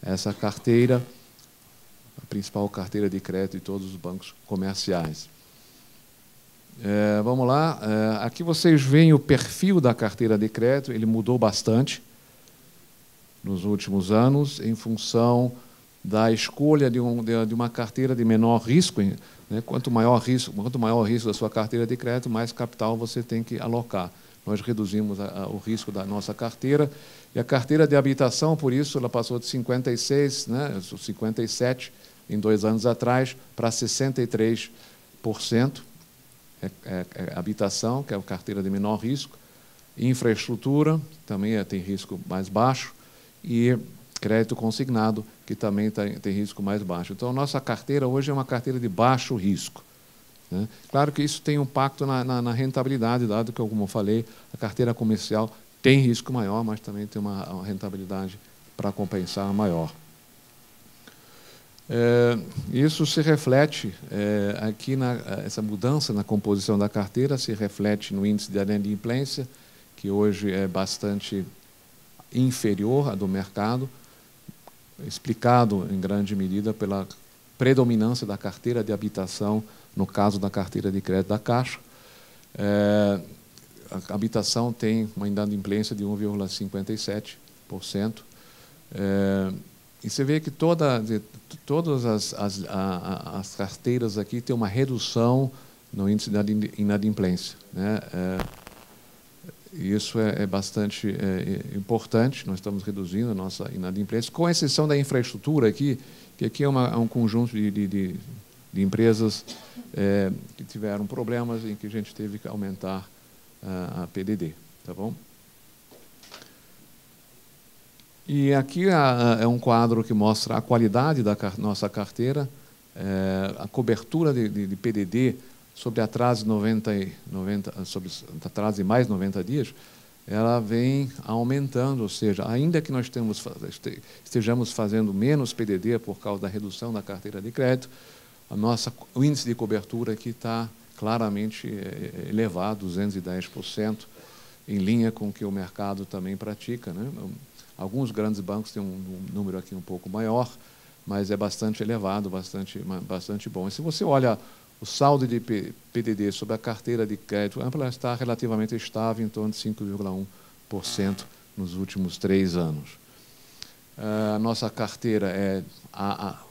essa carteira, a principal carteira de crédito de todos os bancos comerciais. Vamos lá. Aqui vocês veem o perfil da carteira de crédito, ele mudou bastante nos últimos anos, em função da escolha de uma carteira de menor risco. Né? Quanto maior o risco da sua carteira de crédito, mais capital você tem que alocar. Nós reduzimos o risco da nossa carteira, e a carteira de habitação, por isso, ela passou de 56, né, 57, em 2 anos atrás, para 63%. Habitação, que é a carteira de menor risco, infraestrutura, também tem risco mais baixo, e crédito consignado, que também tem risco mais baixo. Então, a nossa carteira hoje é uma carteira de baixo risco. Né? Claro que isso tem um impacto na rentabilidade, dado que, como eu falei, a carteira comercial tem risco maior, mas também tem uma rentabilidade para compensar maior. Isso se reflete aqui, essa mudança na composição da carteira se reflete no índice de inadimplência, que hoje é bastante inferior à do mercado, explicado em grande medida pela predominância da carteira de habitação, no caso da carteira de crédito da Caixa. A habitação tem uma inadimplência de 1,57%. E você vê que todas as carteiras aqui têm uma redução no índice de inadimplência. Né? Isso é bastante importante, nós estamos reduzindo a nossa inadimplência, com exceção da infraestrutura aqui, que aqui é um conjunto de empresas que tiveram problemas em que a gente teve que aumentar a PDD. Tá bom? E aqui é um quadro que mostra a qualidade da nossa carteira, a cobertura de PDD sobre atraso sobre atraso de mais 90 dias, ela vem aumentando, ou seja, ainda que nós estejamos fazendo menos PDD por causa da redução da carteira de crédito, o índice de cobertura aqui está claramente elevado, 210%, em linha com o que o mercado também pratica, né? Alguns grandes bancos têm um número aqui um pouco maior, mas é bastante elevado, bastante bom. E se você olha o saldo de PDD sobre a carteira de crédito ampla, ela está relativamente estável, em torno de 5,1% nos últimos 3 anos. A nossa carteira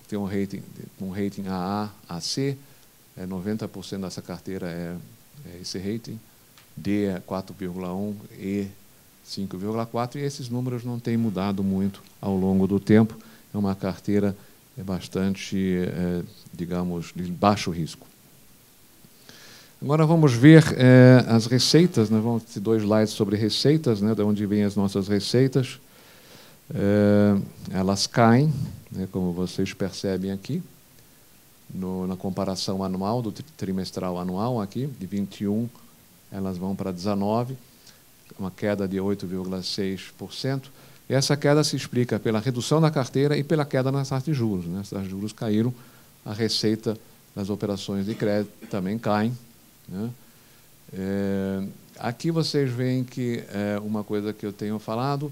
tem um rating AA, AC, 90% dessa carteira é esse rating, D é 4,1, E 5,4, e esses números não têm mudado muito ao longo do tempo. É uma carteira bastante, digamos, de baixo risco. Agora vamos ver as receitas, né? Vamos ter 2 slides sobre receitas, né? De onde vêm as nossas receitas. Elas caem, né? Como vocês percebem aqui, na comparação anual, do trimestral anual aqui, de 21, elas vão para 19, uma queda de 8,6%. E essa queda se explica pela redução da carteira e pela queda nas taxas de juros, né? As taxas de juros caíram, a receita das operações de crédito também caem, né? Aqui vocês veem que uma coisa que eu tenho falado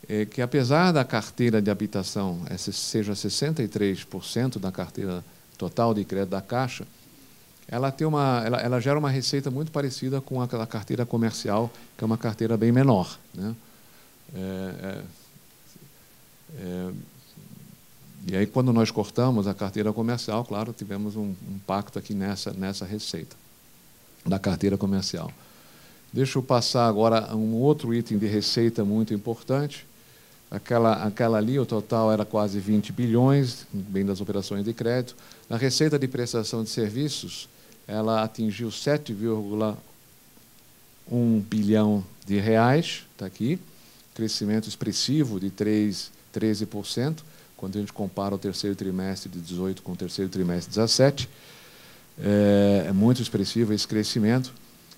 é que, apesar da carteira de habitação seja 63% da carteira total de crédito da Caixa, ela gera uma receita muito parecida com aquela carteira comercial, que é uma carteira bem menor, né? E aí, quando nós cortamos a carteira comercial, claro, tivemos um impacto aqui nessa receita da carteira comercial. Deixa eu passar agora a um outro item de receita muito importante. Aquela ali, o total era quase 20 bilhões, bem das operações de crédito. Na receita de prestação de serviços, ela atingiu 7,1 bilhão de reais, está aqui, crescimento expressivo de 13%, quando a gente compara o terceiro trimestre de 18 com o terceiro trimestre de 17. É muito expressivo esse crescimento.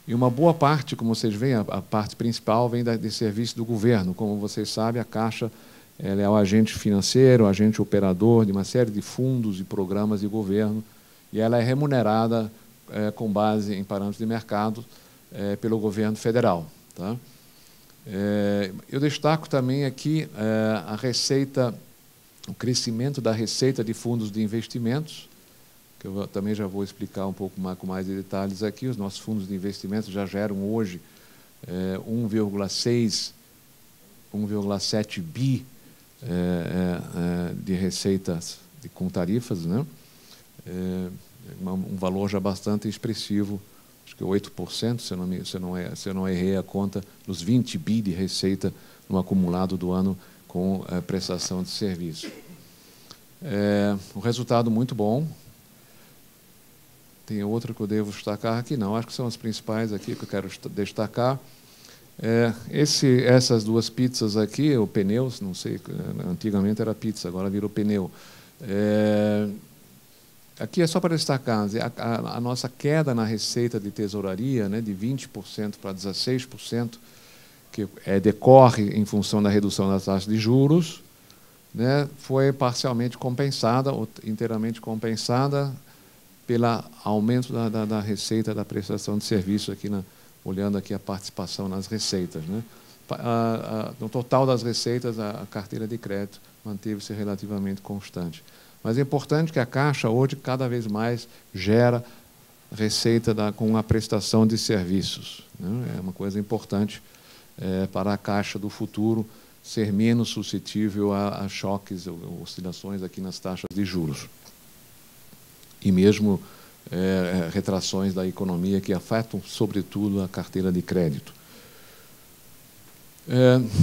E uma boa parte, como vocês veem, a parte principal vem de serviço do governo. Como vocês sabem, a Caixa ela é o agente financeiro, o agente operador de uma série de fundos e programas de governo, e ela é remunerada com base em parâmetros de mercado pelo governo federal, tá? Eu destaco também aqui a receita, o crescimento da receita de fundos de investimentos, que eu também já vou explicar um pouco mais, com mais detalhes aqui. Os nossos fundos de investimentos já geram hoje 1,7 bi de receitas com tarifas, né? Um valor já bastante expressivo, acho que 8%, se eu não errei a conta, dos 20 bi de receita no acumulado do ano com prestação de serviço. Um resultado muito bom. Tem outro que eu devo destacar aqui? Não, acho que são as principais aqui que eu quero destacar. Essas 2 pizzas aqui, o pneus, não sei, antigamente era pizza, agora virou pneu. Aqui é só para destacar a nossa queda na receita de tesouraria, né, de 20% para 16%, que decorre em função da redução das taxas de juros, né, foi parcialmente compensada, ou inteiramente compensada, pelo aumento da receita da prestação de serviço, aqui olhando aqui a participação nas receitas, né? No total das receitas, a carteira de crédito manteve-se relativamente constante. Mas é importante que a Caixa hoje cada vez mais gera receita com a prestação de serviços, né? É uma coisa importante para a Caixa do futuro ser menos suscetível a choques ou oscilações aqui nas taxas de juros. E mesmo retrações da economia que afetam, sobretudo, a carteira de crédito.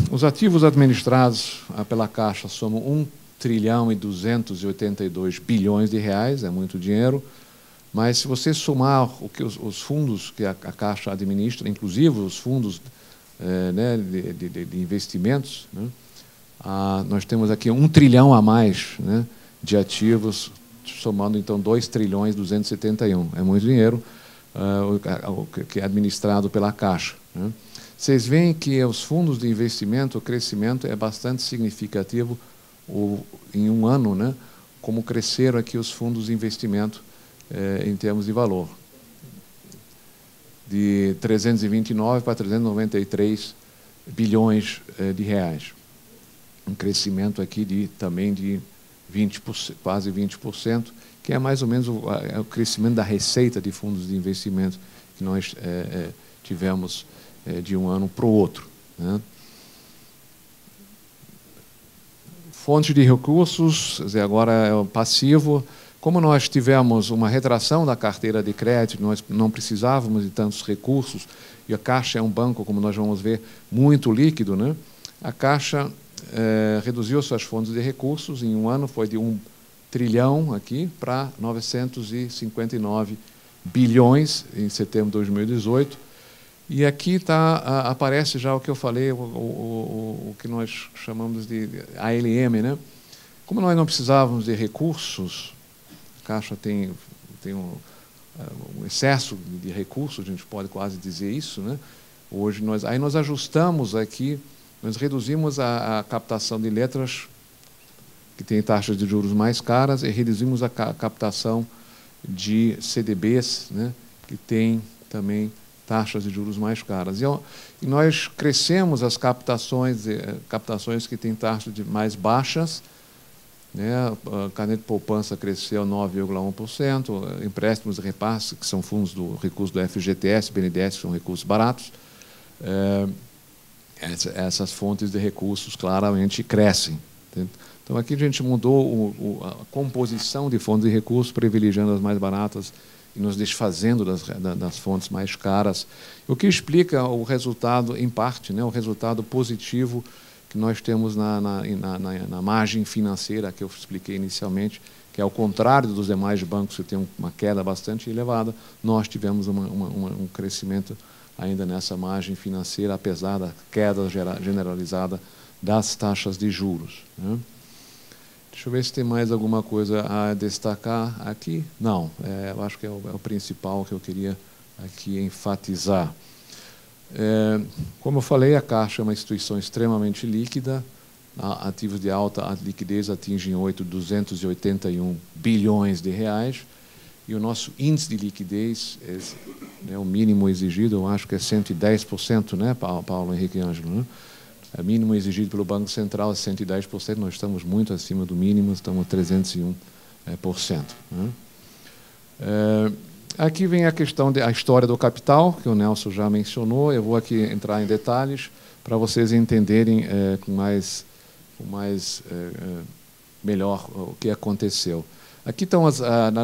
Os ativos administrados pela Caixa somam 1 trilhão e 282 bilhões de reais, é muito dinheiro, mas se você somar os fundos que a Caixa administra, inclusive os fundos né, de investimentos, né, nós temos aqui 1 trilhão a mais, né, de ativos, somando então 2 trilhões 271. É muito dinheiro que é administrado pela Caixa, né? Vocês veem que os fundos de investimento, o crescimento é bastante significativo em um ano, né? Como cresceram aqui os fundos de investimento em termos de valor. De 329 para 393 bilhões de reais. Um crescimento aqui também de 20%, quase 20%, que é mais ou menos o crescimento da receita de fundos de investimento que nós tivemos de um ano para o outro, né? Fonte de recursos, agora é o passivo. Como nós tivemos uma retração da carteira de crédito, nós não precisávamos de tantos recursos, e a Caixa é um banco, como nós vamos ver, muito líquido, né? A Caixa reduziu suas fontes de recursos, em um ano foi de trilhão aqui para 959 bilhões em setembro de 2018. E aqui aparece já o que eu falei, o que nós chamamos de ALM, né? Como nós não precisávamos de recursos, a Caixa tem um excesso de recursos, a gente pode quase dizer isso, né? Hoje nós ajustamos aqui, nós reduzimos a captação de letras que tem taxas de juros mais caras e reduzimos a captação de CDBs, né, que tem também taxas de juros mais caras. E nós crescemos as captações que têm taxas mais baixas, né, a caderneta de poupança cresceu 9,1%, empréstimos e repasses, que são fundos do recurso do FGTS, BNDES, que são recursos baratos, essas fontes de recursos claramente crescem. Então, aqui a gente mudou a composição de fontes de recursos, privilegiando as mais baratas e nos desfazendo das fontes mais caras, o que explica o resultado, em parte, né, o resultado positivo que nós temos na margem financeira, que eu expliquei inicialmente, que é ao contrário dos demais bancos que têm uma queda bastante elevada, nós tivemos um crescimento ainda nessa margem financeira, apesar da queda generalizada das taxas de juros, né? Deixa eu ver se tem mais alguma coisa a destacar aqui. Não, eu acho que é o principal que eu queria aqui enfatizar. Como eu falei, a Caixa é uma instituição extremamente líquida, ativos de alta liquidez atingem 281 bilhões de reais, e o nosso índice de liquidez, o mínimo exigido, eu acho que é 110%, né, Paulo Henrique Ângelo, né? O mínimo exigido pelo Banco Central é 110%, nós estamos muito acima do mínimo, estamos 301%. Né? Aqui vem a questão da história do capital, que o Nelson já mencionou, eu vou aqui entrar em detalhes para vocês entenderem melhor o que aconteceu. Aqui estão,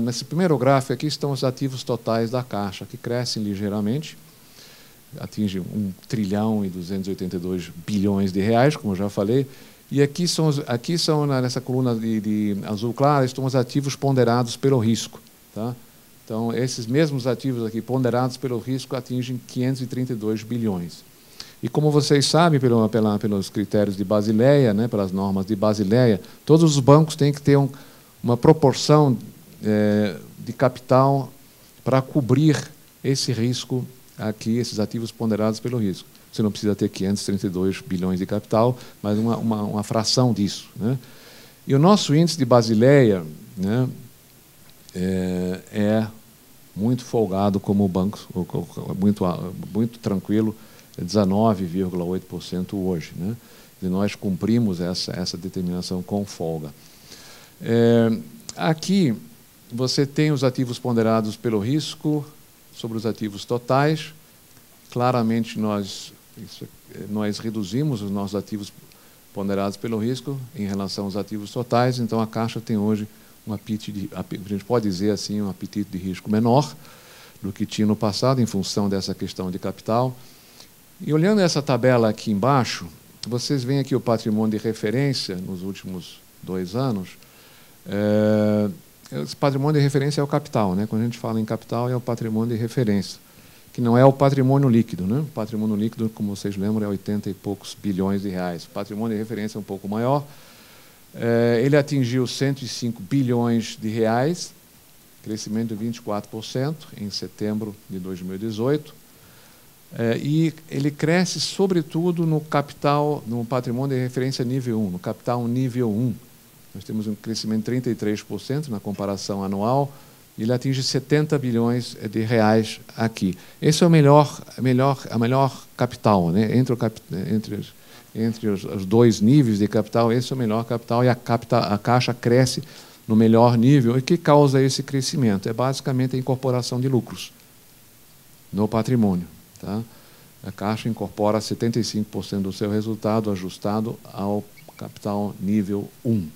nesse primeiro gráfico, aqui estão os ativos totais da Caixa, que crescem ligeiramente, atinge 1 trilhão e 282 bilhões de reais, como eu já falei, e aqui são nessa coluna de azul claro, estão os ativos ponderados pelo risco, tá? Então, esses mesmos ativos aqui ponderados pelo risco atingem 532 bilhões. E como vocês sabem, pelos critérios de Basileia, né, pelas normas de Basileia, todos os bancos têm que ter uma proporção de capital para cobrir esse risco aqui, esses ativos ponderados pelo risco. Você não precisa ter 532 bilhões de capital, mas uma fração disso, né? E o nosso índice de Basileia, né, é muito folgado como o banco, muito tranquilo, 19,8% hoje, né? E nós cumprimos essa determinação com folga. Aqui você tem os ativos ponderados pelo risco sobre os ativos totais. Claramente nós reduzimos os nossos ativos ponderados pelo risco em relação aos ativos totais, então a Caixa tem hoje a gente pode dizer assim, um apetite de risco menor do que tinha no passado, em função dessa questão de capital. E olhando essa tabela aqui embaixo, vocês veem aqui o patrimônio de referência nos últimos 2 anos. Esse patrimônio de referência é o capital, né? Quando a gente fala em capital, é o patrimônio de referência, que não é o patrimônio líquido, né? O patrimônio líquido, como vocês lembram, é 80 e poucos bilhões de reais. O patrimônio de referência é um pouco maior. Ele atingiu 105 bilhões de reais, crescimento de 24% em setembro de 2018. E ele cresce, sobretudo, no capital, no patrimônio de referência nível 1, no capital nível 1. Nós temos um crescimento de 33% na comparação anual, e ele atinge 70 bilhões de reais aqui. Esse é a melhor capital, né? Entre os 2 níveis de capital, esse é o melhor capital, e a Caixa cresce no melhor nível. E o que causa esse crescimento? É basicamente a incorporação de lucros no patrimônio, tá? A Caixa incorpora 75% do seu resultado ajustado ao capital nível 1.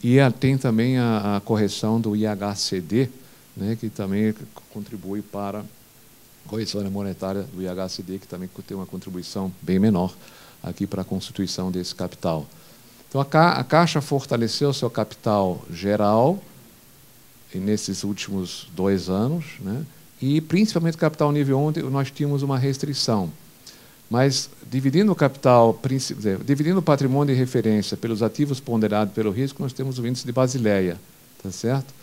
E tem também a correção do IHCD, né, que também contribui para a correção monetária do IHCD, que também tem uma contribuição bem menor aqui para a constituição desse capital. Então, a Caixa fortaleceu seu capital geral nesses últimos 2 anos, né? E, principalmente, o capital nível 1, nós tínhamos uma restrição. Mas, dividindo o patrimônio de referência pelos ativos ponderados pelo risco, nós temos o índice de Basileia, tá certo?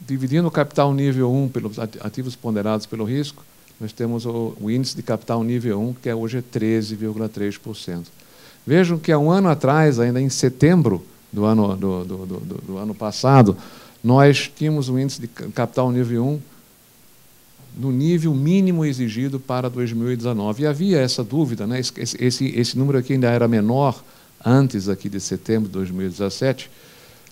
Dividindo o capital nível 1 pelos ativos ponderados pelo risco, nós temos o índice de capital nível 1, que hoje é 13,3%. Vejam que há um ano atrás, ainda em setembro do ano passado, nós tínhamos o índice de capital nível 1 no nível mínimo exigido para 2019. E havia essa dúvida, né? Esse número aqui ainda era menor antes aqui de setembro de 2017,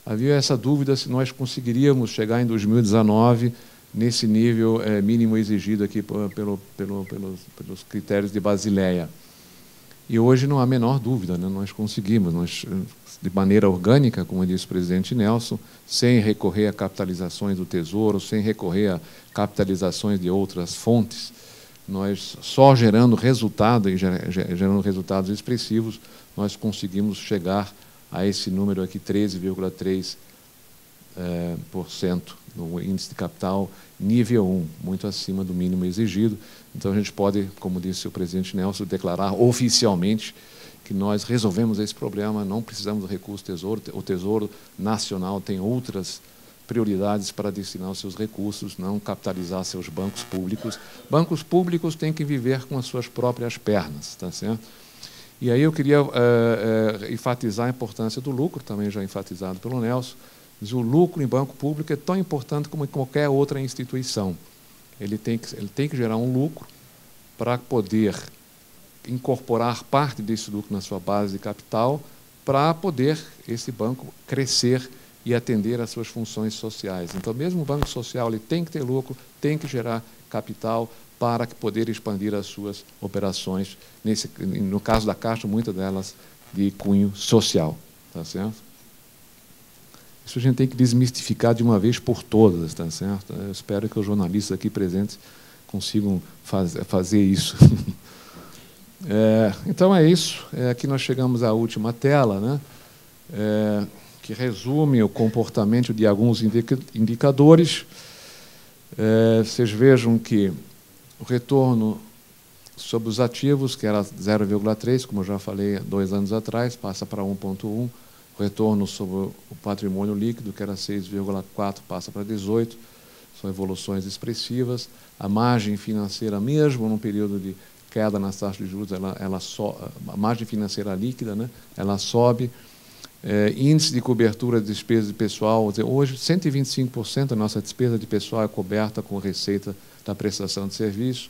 havia essa dúvida se nós conseguiríamos chegar em 2019 nesse nível mínimo exigido aqui pelos critérios de Basileia. E hoje não há a menor dúvida, né? Nós conseguimos, de maneira orgânica, como disse o presidente Nelson, sem recorrer a capitalizações do Tesouro, sem recorrer a capitalizações de outras fontes, nós só gerando resultado e gerando resultados expressivos, nós conseguimos chegar a esse número aqui, 13,3% no índice de capital nível 1, muito acima do mínimo exigido. Então, a gente pode, como disse o presidente Nelson, declarar oficialmente que nós resolvemos esse problema, não precisamos do recurso do Tesouro, o Tesouro Nacional tem outras prioridades para destinar os seus recursos, não capitalizar seus bancos públicos. Bancos públicos têm que viver com as suas próprias pernas, tá certo? E aí eu queria enfatizar a importância do lucro, também já enfatizado pelo Nelson, mas o lucro em banco público é tão importante como em qualquer outra instituição. Ele tem que gerar um lucro para poder incorporar parte desse lucro na sua base de capital para poder esse banco crescer e atender às suas funções sociais. Então, mesmo o banco social ele tem que ter lucro, tem que gerar capital para poder expandir as suas operações, no caso da Caixa, muitas delas de cunho social. Tá certo? Isso a gente tem que desmistificar de uma vez por todas. Tá certo? Eu espero que os jornalistas aqui presentes consigam fazer isso. Então, é isso. Aqui nós chegamos à última tela, né? Que resume o comportamento de alguns indicadores. Vocês vejam que o retorno sobre os ativos, que era 0,3, como eu já falei 2 anos atrás, passa para 1,1. O retorno sobre o patrimônio líquido, que era 6,4, passa para 18. São evoluções expressivas. A margem financeira, mesmo num período de queda nas taxas de juros, a margem financeira líquida, né, ela sobe. Índice de cobertura de despesas de pessoal, hoje 125% da nossa despesa de pessoal é coberta com receita da prestação de serviço.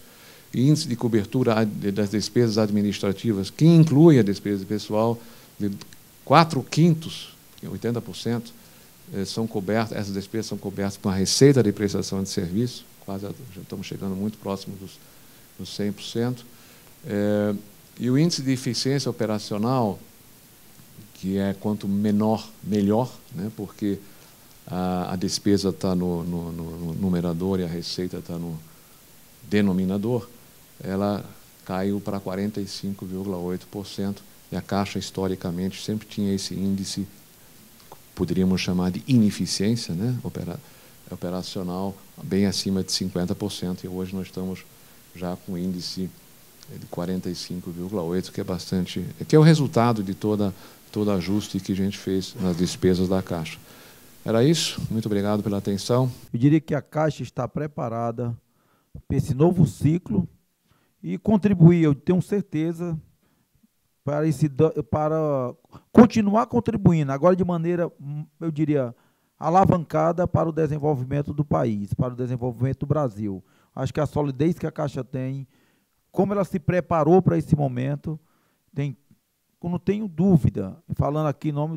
Índice de cobertura das despesas administrativas, que inclui a despesa de pessoal, de 4/5, 80%, são cobertas, essas despesas são cobertas com a receita de prestação de serviço, quase já estamos chegando muito próximo dos 100%. E o índice de eficiência operacional, que é quanto menor, melhor, né, porque a despesa está no numerador e a receita está no denominador, ela caiu para 45,8%, e a Caixa, historicamente, sempre tinha esse índice, poderíamos chamar de ineficiência, né, operacional, bem acima de 50%, e hoje nós estamos já com índice de 45,8%, que é bastante, que é o resultado de todo ajuste que a gente fez nas despesas da Caixa. Era isso, muito obrigado pela atenção. Eu diria que a Caixa está preparada para esse novo ciclo e contribuir, eu tenho certeza, para continuar contribuindo, agora de maneira, eu diria, alavancada para o desenvolvimento do país, para o desenvolvimento do Brasil. Acho que a solidez que a Caixa tem, como ela se preparou para esse momento, não tenho dúvida, falando aqui em nome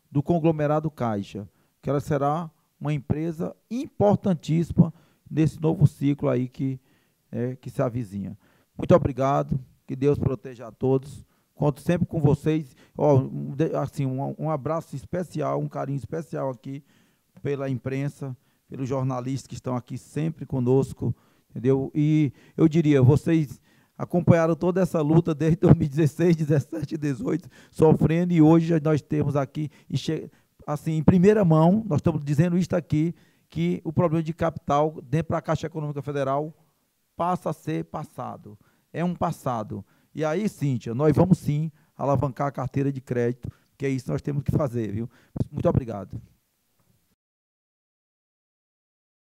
do conglomerado Caixa, que ela será uma empresa importantíssima nesse novo ciclo aí que se avizinha. Muito obrigado, que Deus proteja a todos, conto sempre com vocês. Assim, um abraço especial, um carinho especial aqui pela imprensa, pelos jornalistas que estão aqui sempre conosco, entendeu? E eu diria, vocês, acompanharam toda essa luta desde 2016, 17 e 18, sofrendo, e hoje nós temos aqui, assim, em primeira mão, nós estamos dizendo isto aqui, que o problema de capital dentro da Caixa Econômica Federal passa a ser passado. É um passado. E aí, Cíntia, nós vamos sim alavancar a carteira de crédito, que é isso que nós temos que fazer, viu? Muito obrigado.